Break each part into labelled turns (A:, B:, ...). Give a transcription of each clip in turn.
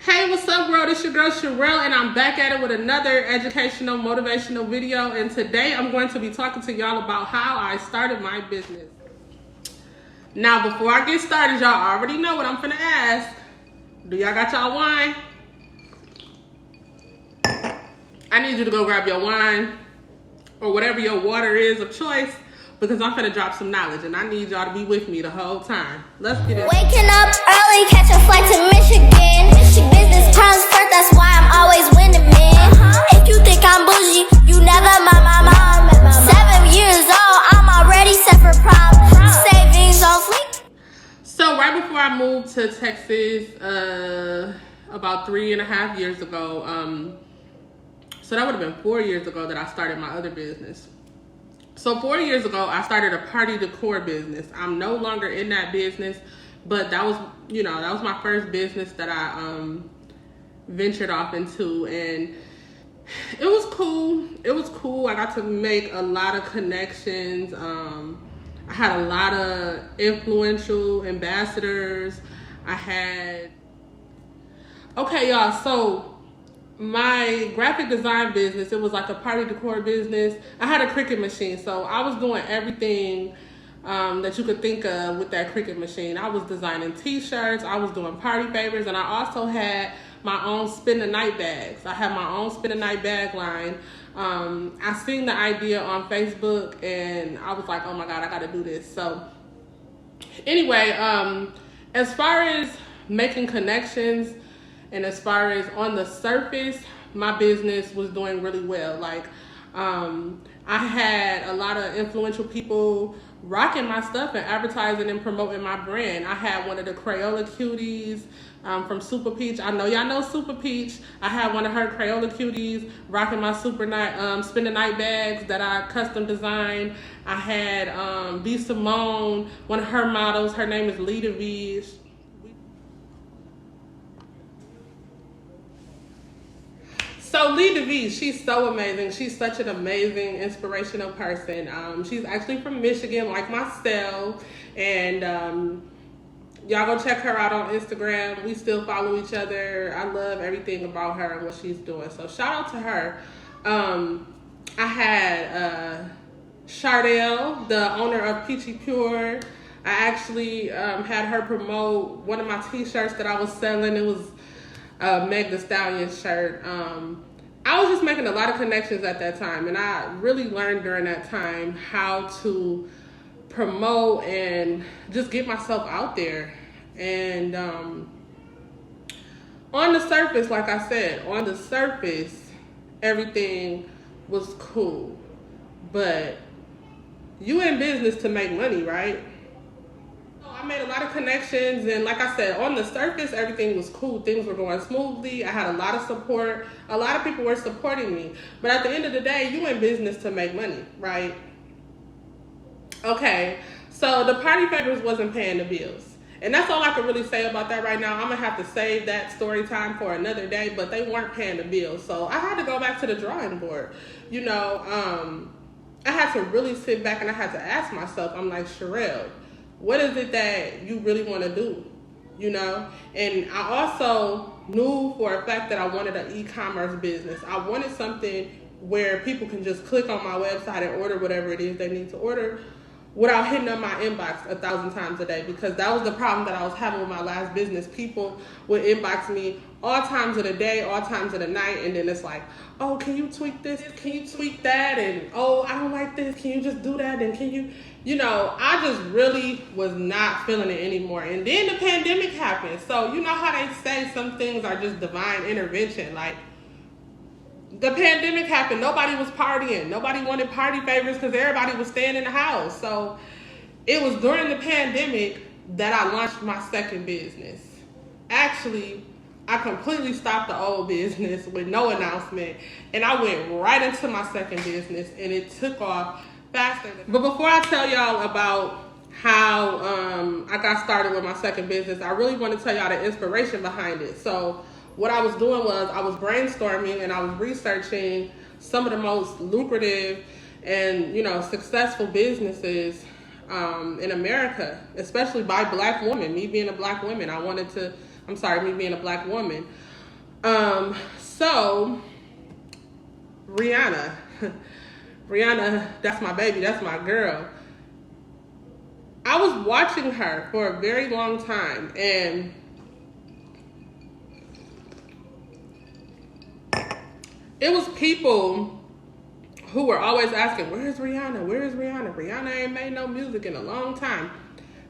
A: Hey, what's up, world? It's your girl Sherelle, and I'm back at it with another educational, motivational video. And today I'm going to be talking to y'all about how I started my business. Now, before I get started, y'all already know what I'm finna ask. Do y'all got y'all wine? I need you to go grab your wine or whatever your water is of choice, because I'm finna drop some knowledge, and I need y'all to be with me the whole time. Let's get it.
B: Waking up early, catch a flight to Michigan. Business plans first, that's why I'm always winning, man. If you think I'm bougie, you never met my mom. 7 years old, I'm already set for prom. Savings on fleek.
A: So right before I moved to Texas, about 3.5 years ago, so that would have been 4 years ago that I started my other business. So 4 years ago, I started a party decor business. I'm no longer in that business, but that was my first business that I ventured off into, and it was cool. It was cool. I got to make a lot of connections. I had a lot of influential ambassadors. Okay, y'all, so my graphic design business, it was like a party decor business. I had a Cricut machine, so I was doing everything that you could think of with that Cricut machine. I was designing t-shirts, I was doing party favors, and I also had my own spend the night bags. I had my own spend the night bag line. I seen the idea on Facebook, and I was like, oh my God, I gotta do this. So anyway, as far as making connections, and as far as on the surface, my business was doing really well. Like, I had a lot of influential people rocking my stuff and advertising and promoting my brand. I had one of the Crayola cuties from Super Peach. I know y'all know Super Peach. I had one of her Crayola cuties rocking my spend the night bags that I custom designed. I had B. Simone, one of her models. Her name is Lita V. So Lita V, she's so amazing. She's such an amazing, inspirational person. She's actually from Michigan, like myself. And y'all go check her out on Instagram. We still follow each other. I love everything about her and what she's doing. So shout out to her. I had Chardell, the owner of Peachy Pure. I actually had her promote one of my t-shirts that I was selling. It was Meg Thee Stallion shirt. I was just making a lot of connections at that time, and I really learned during that time how to promote and just get myself out there. And on the surface, like I said, on the surface, everything was cool, but you in business to make money, right? I made a lot of connections, and like I said, on the surface, everything was cool. Things were going smoothly. I had a lot of support. A lot of people were supporting me. But at the end of the day, you in business to make money, right? Okay, so the party favors wasn't paying the bills. And that's all I can really say about that right now. I'm going to have to save that story time for another day, but they weren't paying the bills. So I had to go back to the drawing board. I had to really sit back, and I had to ask myself, I'm like, Sherelle, what is it that you really want to do? And I also knew for a fact that I wanted an e-commerce business. I wanted something where people can just click on my website and order whatever it is they need to order without hitting up my inbox 1,000 times a day, because that was the problem that I was having with my last business. People would inbox me all times of the day, all times of the night, and then it's like, oh, can you tweak this? Can you tweak that? And oh, I don't like this. Can you just do that? And can you, I just really was not feeling it anymore. And then the pandemic happened. So you know how they say some things are just divine intervention. Like, the pandemic happened. Nobody was partying. Nobody wanted party favors because everybody was staying in the house. So it was during the pandemic that I launched my second business. Actually, I completely stopped the old business with no announcement, and I went right into my second business, and it took off faster. But before I tell y'all about how I got started with my second business, I really want to tell y'all the inspiration behind it. So what I was doing was I was brainstorming, and I was researching some of the most lucrative and successful businesses in America, especially by Black women. Me being a Black woman, me being a Black woman, So Rihanna, that's my baby, that's my girl. I was watching her for a very long time, and it was people who were always asking, where's Rihanna? Where's Rihanna? Rihanna ain't made no music in a long time.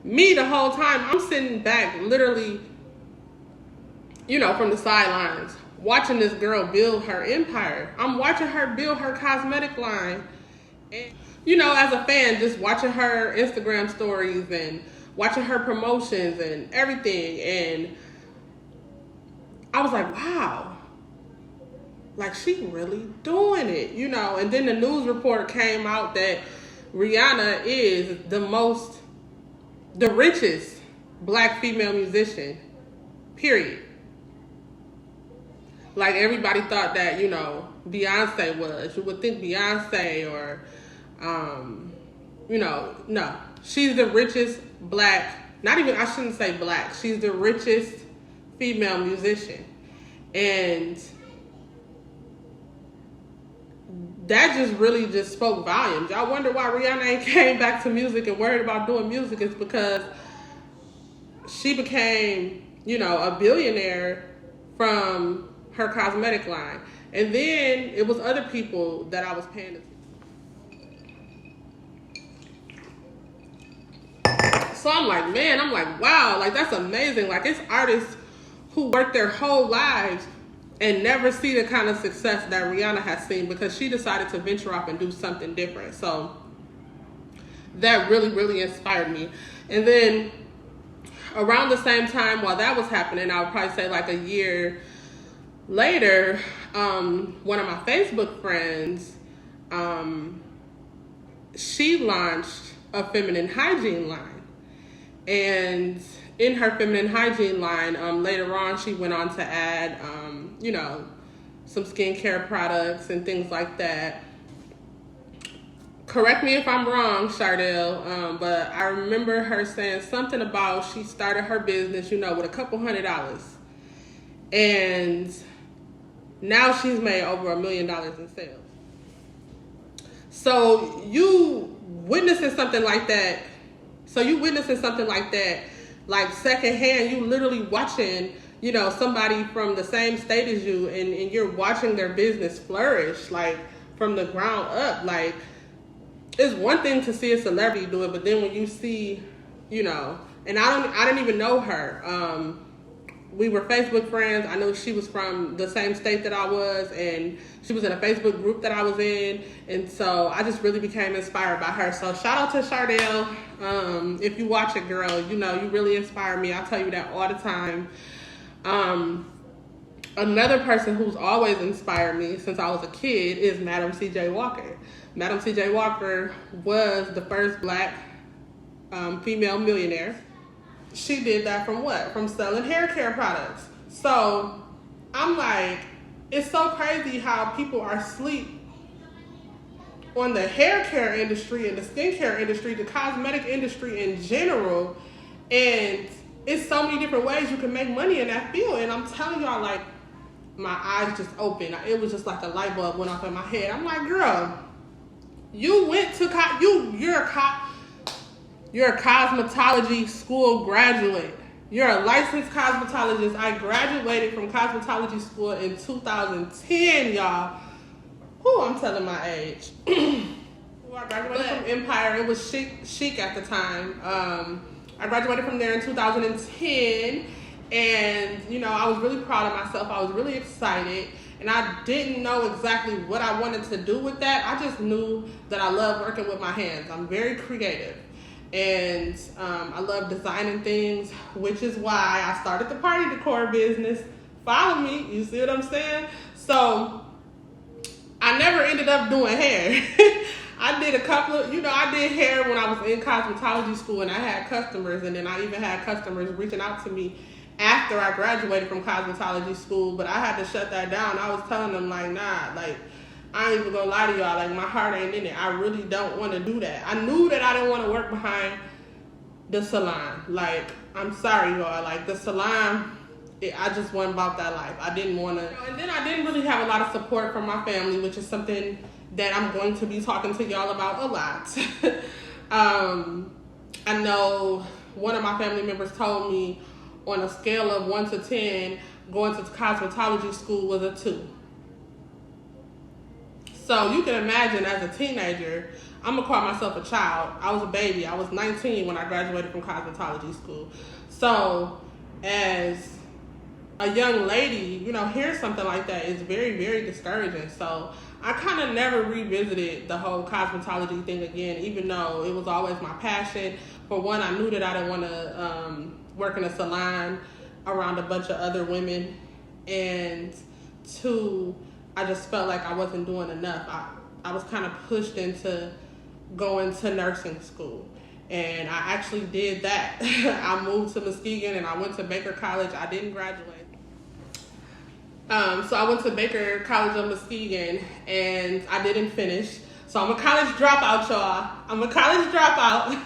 A: Me, the whole time, I'm sitting back literally, from the sidelines, watching this girl build her empire. I'm watching her build her cosmetic line. And, as a fan, just watching her Instagram stories and watching her promotions and everything. And I was like, wow. Like, she really doing it, And then the news report came out that Rihanna is the richest black female musician, period. Like, everybody thought that, Beyonce was. You would think Beyonce or, no. She's the richest I shouldn't say black. She's the richest female musician. And that just really just spoke volumes. Y'all wonder why Rihanna ain't came back to music and worried about doing music. It's because she became, a billionaire from her cosmetic line. And then it was other people that I was paying attention to. So I'm like, wow, like that's amazing. Like, it's artists who work their whole lives and never see the kind of success that Rihanna has seen, because she decided to venture off and do something different. So that really, really inspired me. And then around the same time while that was happening, I would probably say like a year later, one of my Facebook friends, she launched a feminine hygiene line. And in her feminine hygiene line, later on, she went on to add, some skincare products and things like that. Correct me if I'm wrong, Chardell, but I remember her saying something about she started her business, with a couple $100. And now she's made over $1 million in sales. So you witnessing something like that, like secondhand, you literally watching, somebody from the same state as you, and you're watching their business flourish, like from the ground up. Like, it's one thing to see a celebrity do it, but then when you see, and I didn't even know her. We were Facebook friends. I know she was from the same state that I was, and she was in a Facebook group that I was in. And so I just really became inspired by her. So shout out to Chardell. If you watch it, girl, you really inspire me. I tell you that all the time. Another person who's always inspired me since I was a kid is Madam C.J. Walker. Madam C.J. Walker was the first black female millionaire. She did that from what? From selling hair care products. So I'm like, it's so crazy how people are asleep on the hair care industry and the skincare industry, the cosmetic industry in general. And it's so many different ways you can make money in that field. And I'm telling y'all, like, my eyes just opened. It was just like a light bulb went off in my head. I'm like, girl, you went to you're a cosmetology school graduate. You're a licensed cosmetologist. I graduated from cosmetology school in 2010, y'all. Whew, I'm telling my age. I graduated from Empire. It was chic at the time. I graduated from there in 2010. And, I was really proud of myself. I was really excited. And I didn't know exactly what I wanted to do with that. I just knew that I love working with my hands. I'm very creative. And I love designing things, which is why I started the party decor business. Follow me, you see what I'm saying? So I never ended up doing hair. I did a couple of, I did hair when I was in cosmetology school, and I had customers, and then I even had customers reaching out to me after I graduated from cosmetology school, but I had to shut that down. I was telling them, like, nah, like, I ain't even gonna lie to y'all, like, my heart ain't in it. I really don't want to do that. I knew that I didn't want to work behind the salon. Like, I'm sorry, y'all. Like, the salon I just wasn't about that life. I didn't want to. And then I didn't really have a lot of support from my family, which is something that I'm going to be talking to y'all about a lot. I know one of my family members told me on a scale of 1 to 10, going to cosmetology school was a 2. So you can imagine, as a teenager, I'm going to call myself a child. I was a baby. I was 19 when I graduated from cosmetology school. So as a young lady, you know, hear something like that is very, very discouraging. So I kind of never revisited the whole cosmetology thing again, even though it was always my passion. For one, I knew that I didn't want to work in a salon around a bunch of other women. And two, I just felt like I wasn't doing enough. I was kind of pushed into going to nursing school. And I actually did that. I moved to Muskegon and I went to Baker College. I didn't graduate. So I went to Baker College of Muskegon and I didn't finish. So I'm a college dropout, y'all. I'm a college dropout.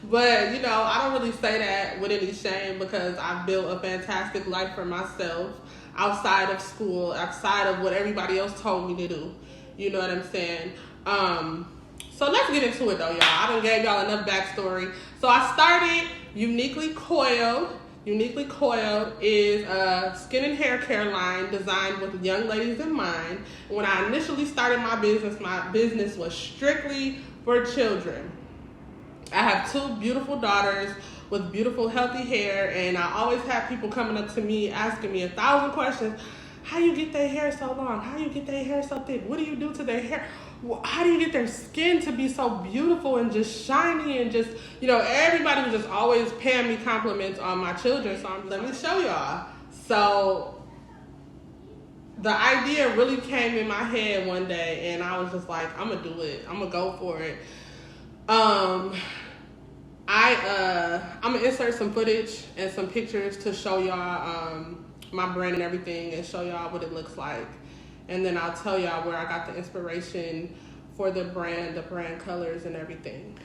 A: But, you know, I don't really say that with any shame because I've built a fantastic life for myself outside of school, outside of what everybody else told me to do. You know what I'm saying? So let's get into it though, y'all. I done gave y'all enough backstory. So I started Uniquely Coiled. Uniquely Coiled is a skin and hair care line designed with young ladies in mind. When I initially started my business was strictly for children. I have 2 beautiful daughters with beautiful, healthy hair, and I always have people coming up to me asking me 1,000 questions. How you get their hair so long? How you get their hair so thick? What do you do to their hair? How do you get their skin to be so beautiful and just shiny and just, you know, everybody was just always paying me compliments on my children. So let me show y'all. So the idea really came in my head one day and I was just like, I'm gonna do it. I'm gonna go for it. I'm gonna insert some footage and some pictures to show y'all my brand and everything and show y'all what it looks like. And then I'll tell y'all where I got the inspiration for the brand colors and everything.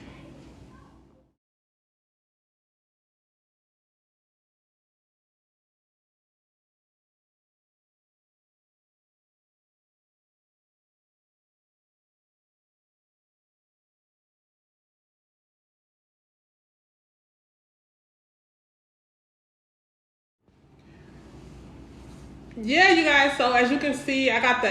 A: Yeah, you guys, so as you can see, I got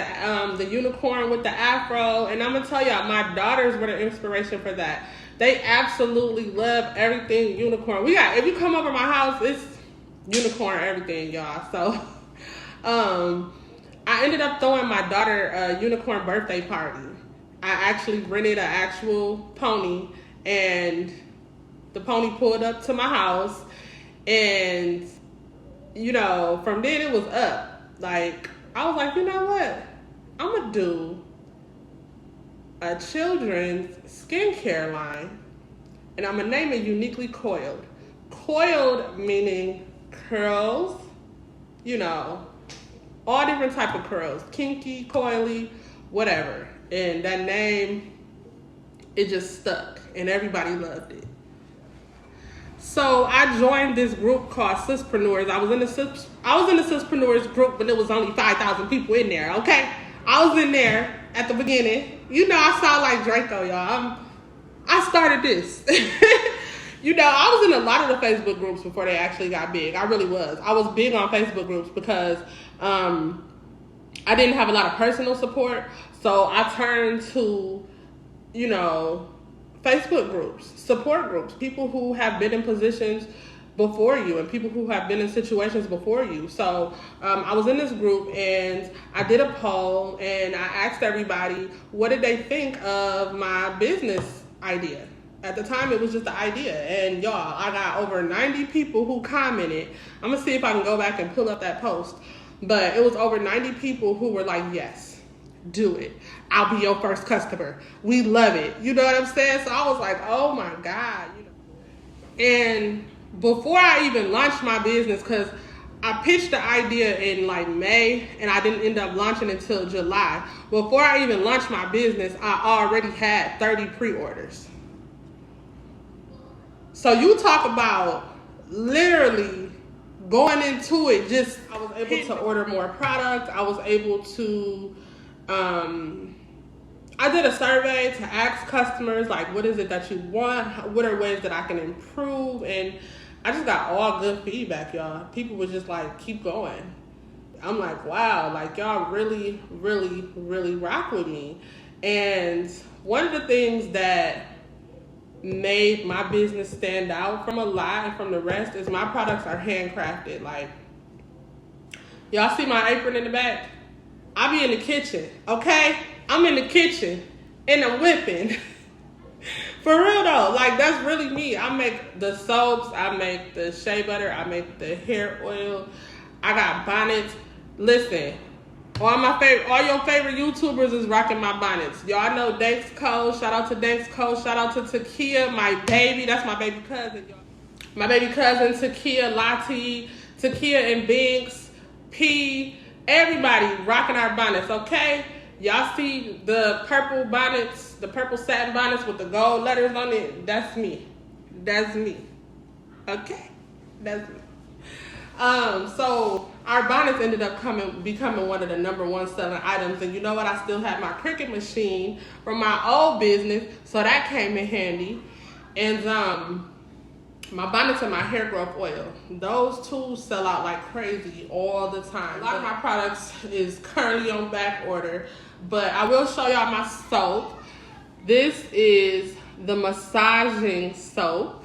A: the unicorn with the afro, and I'm gonna tell y'all, my daughters were the inspiration for that. They absolutely love everything unicorn. If you come over my house, it's unicorn everything, y'all. So I ended up throwing my daughter a unicorn birthday party. I actually rented an actual pony, and the pony pulled up to my house, and you know, from then it was up. Like, I was like, you know what? I'm going to do a children's skincare line, and I'm going to name it Uniquely Coiled. Coiled meaning curls, you know, all different type of curls. Kinky, coily, whatever. And that name, it just stuck, and everybody loved it. So I joined this group called Sispreneurs. I was in the Sispreneurs group, but it was only 5,000 people in there, okay? I was in there at the beginning. You know, I sound like Draco, y'all. I started this. You know, I was in a lot of the Facebook groups before they actually got big. I really was. I was big on Facebook groups because I didn't have a lot of personal support. So I turned to, you know, Facebook groups, support groups, people who have been in positions before you and people who have been in situations before you. So I was in this group and I did a poll and I asked everybody, what did they think of my business idea? At the time, it was just the idea. And y'all, I got over 90 people who commented. I'm gonna see if I can go back and pull up that post. But it was over 90 people who were like, yes, do it. I'll be your first customer. We love it. You know what I'm saying? So I was like, oh my God. You know. And before I even launched my business, because I pitched the idea in like May and I didn't end up launching until July. Before I even launched my business, I already had 30 pre-orders. So you talk about literally going into it, just I was able to order more product. I was able to, I did a survey to ask customers, like, what is it that you want? What are ways that I can improve? And I just got all good feedback, y'all. People were just like, keep going. I'm like, wow, like y'all really, really, really rock with me. And one of the things that made my business stand out from a lot and from the rest is my products are handcrafted. Like, y'all see my apron in the back? I be in the kitchen, okay? I'm in the kitchen and I'm whipping. For real though, like that's really me. I make the soaps, I make the shea butter, I make the hair oil, I got bonnets. Listen, all your favorite YouTubers is rocking my bonnets. Y'all know Danks Cole. Shout out to Danks Cole. Shout out to Takia, my baby. That's my baby cousin, y'all. My baby cousin, Takia, Lati, Takia and Binks, P. Everybody rocking our bonnets, okay? Y'all see the purple bonnets, the purple satin bonnets with the gold letters on it? That's me. That's me. Okay? That's me. So our bonnets ended up becoming one of the #1 selling items. And you know what? I still have my Cricut machine from my old business, so that came in handy. And my bonnets and my hair growth oil, those two sell out like crazy all the time. A lot of my products is currently on back order, but I will show y'all my soap. This is the massaging soap.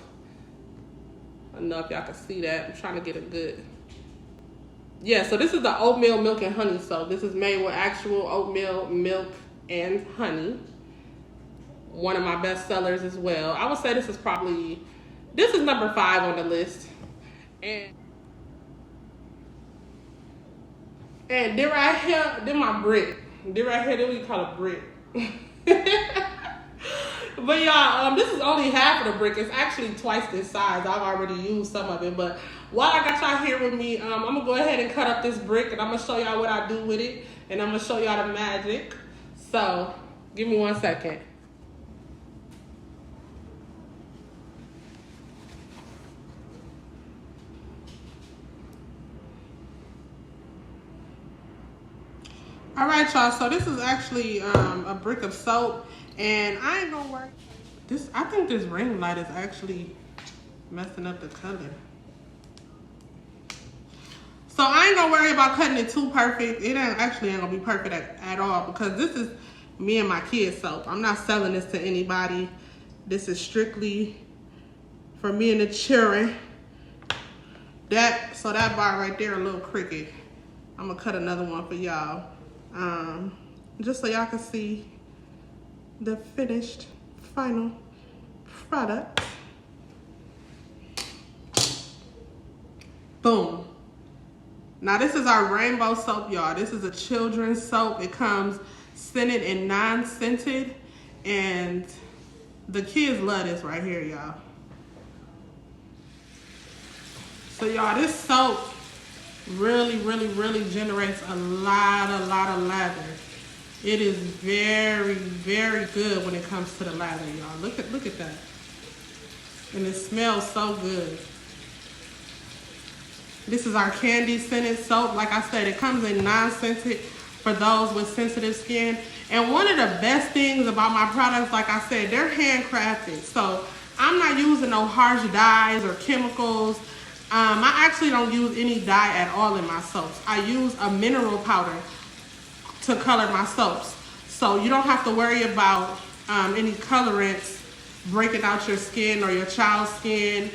A: I don't know if y'all can see that. I'm trying to get it good. Yeah, so this is the oatmeal milk and honey soap. This is made with actual oatmeal, milk, and honey. One of my best sellers as well. I would say this is number 5 on the list. And then right here, then my brick. Then right here, then we call it brick. But y'all, this is only half of the brick. It's actually twice this size. I've already used some of it. But while I got y'all here with me, I'm going to go ahead and cut up this brick. And I'm going to show y'all what I do with it. And I'm going to show y'all the magic. So, give me 1 second. All right, y'all. So this is actually a brick of soap. And I ain't gonna worry. I think this ring light is actually messing up the color. So I ain't gonna worry about cutting it too perfect. It ain't gonna be perfect at all, because this is me and my kids' soap. I'm not selling this to anybody. This is strictly for me and the children. So that bar right there, a little crooked. I'm gonna cut another one for y'all, just so y'all can see the finished final product. Boom. Now this is our rainbow soap, y'all. This is a children's soap. It comes scented and non-scented, and the kids love this right here, y'all. So y'all, this soap really, really, really generates a lot of lather. It is very, very good when it comes to the lather, y'all. Look at that. And it smells so good. This is our candy scented soap. Like I said, it comes in non-scented for those with sensitive skin. And one of the best things about my products, like I said, they're handcrafted. So I'm not using no harsh dyes or chemicals. I actually don't use any dye at all in my soaps. I use a mineral powder to color my soaps. So you don't have to worry about any colorants breaking out your skin or your child's skin.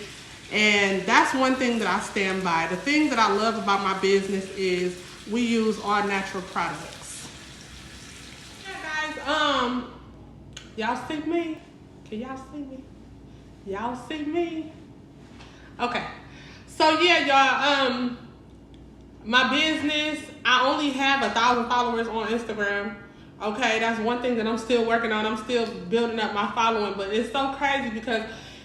A: And that's one thing that I stand by. The thing that I love about my business is we use all natural products. Yeah, guys, y'all see me? Can y'all see me? Y'all see me? Okay. So yeah, y'all, my business, I only have 1,000 followers on Instagram. Okay, that's one thing that I'm still working on. I'm still building up my following, but it's so crazy because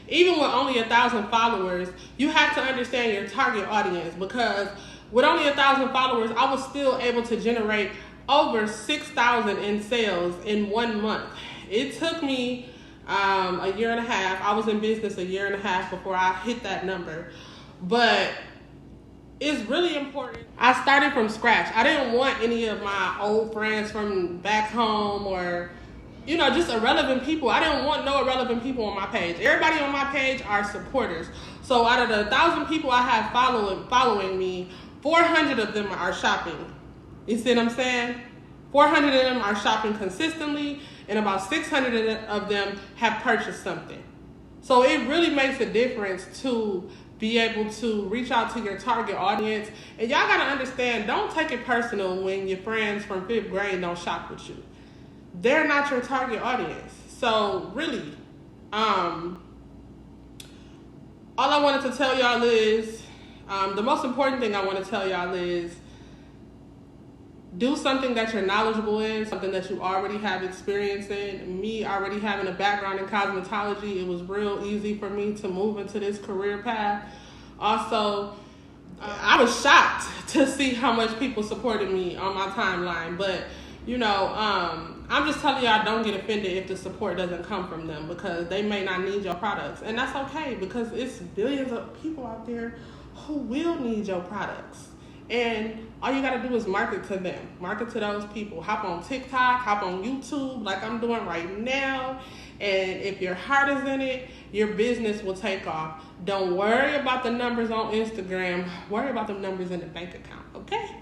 A: even with only 1,000 followers, you have to understand your target audience, because with only 1,000 followers, I was still able to generate over 6,000 in sales in 1 month. It took me a year and a half. I was in business a year and a half before I hit that number. But it's really important. I started from scratch. I didn't want any of my old friends from back home or, you know, just irrelevant people. I didn't want no irrelevant people on my page. Everybody on my page are supporters. So out of the 1,000 people I have following me, 400 of them are shopping. You see what I'm saying? 400 of them are shopping consistently, and about 600 of them have purchased something. So it really makes a difference to be able to reach out to your target audience. And y'all gotta understand, don't take it personal when your friends from 5th grade don't shop with you. They're not your target audience. So really, all I wanted to tell y'all is, the most important thing I want to tell y'all is, do something that you're knowledgeable in, something that you already have experience in. Me already having a background in cosmetology, it was real easy for me to move into this career path. Also, I was shocked to see how much people supported me on my timeline. But, you know, I'm just telling y'all, don't get offended if the support doesn't come from them, because they may not need your products. And that's okay, because it's billions of people out there who will need your products. And all you gotta do is market to them. Market to those people. Hop on TikTok, hop on YouTube like I'm doing right now. And if your heart is in it, your business will take off. Don't worry about the numbers on Instagram. Worry about the numbers in the bank account, okay?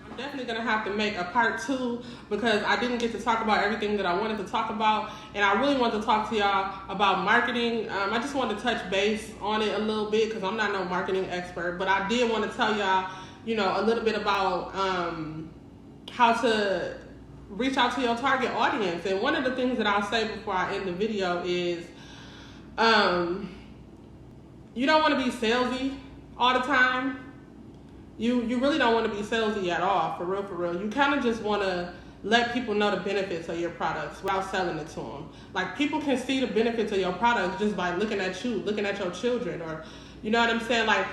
A: I'm definitely gonna have to make a part 2, because I didn't get to talk about everything that I wanted to talk about. And I really want to talk to y'all about marketing. I just wanted to touch base on it a little bit, because I'm not no marketing expert. But I did want to tell y'all, you know, a little bit about how to reach out to your target audience. And one of the things that I'll say before I end the video is, you don't want to be salesy all the time. You really don't want to be salesy at all, for real. You kind of just want to let people know the benefits of your products without selling it to them. Like, people can see the benefits of your products just by looking at you, looking at your children, or, you know what I'm saying? Like,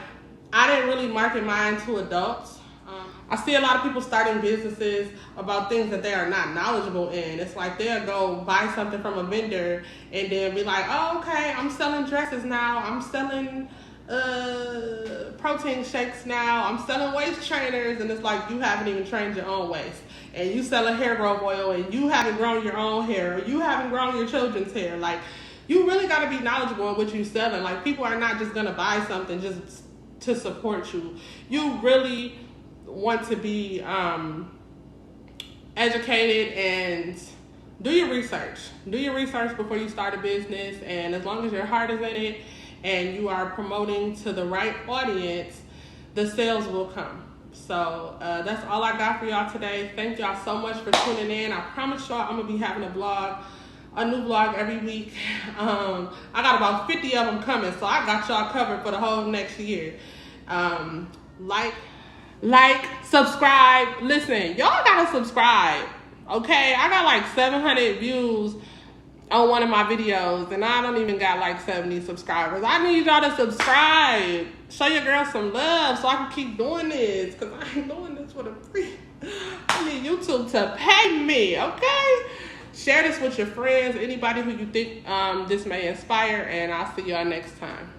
A: I didn't really market mine to adults. I see a lot of people starting businesses about things that they are not knowledgeable in. It's like they'll go buy something from a vendor and then be like, oh, okay, I'm selling dresses now. I'm selling protein shakes now. I'm selling waist trainers. And it's like, you haven't even trained your own waist. And you sell a hair growth oil and you haven't grown your own hair, or you haven't grown your children's hair. Like, you really got to be knowledgeable in what you're selling. Like, people are not just going to buy something just to support you. You really want to be educated and do your research. Do your research before you start a business. And as long as your heart is in it and you are promoting to the right audience, the sales will come. So that's all I got for y'all today. Thank y'all so much for tuning in. I promise y'all I'm gonna be having a new vlog every week. I got about 50 of them coming, so I got y'all covered for the whole next year. Like, subscribe. Listen, y'all gotta subscribe, okay? I got like 700 views on one of my videos, and I don't even got like 70 subscribers. I need y'all to subscribe. Show your girl some love so I can keep doing this, because I ain't doing this for the free. I need YouTube to pay me, okay? Share this with your friends, anybody who you think this may inspire, and I'll see y'all next time.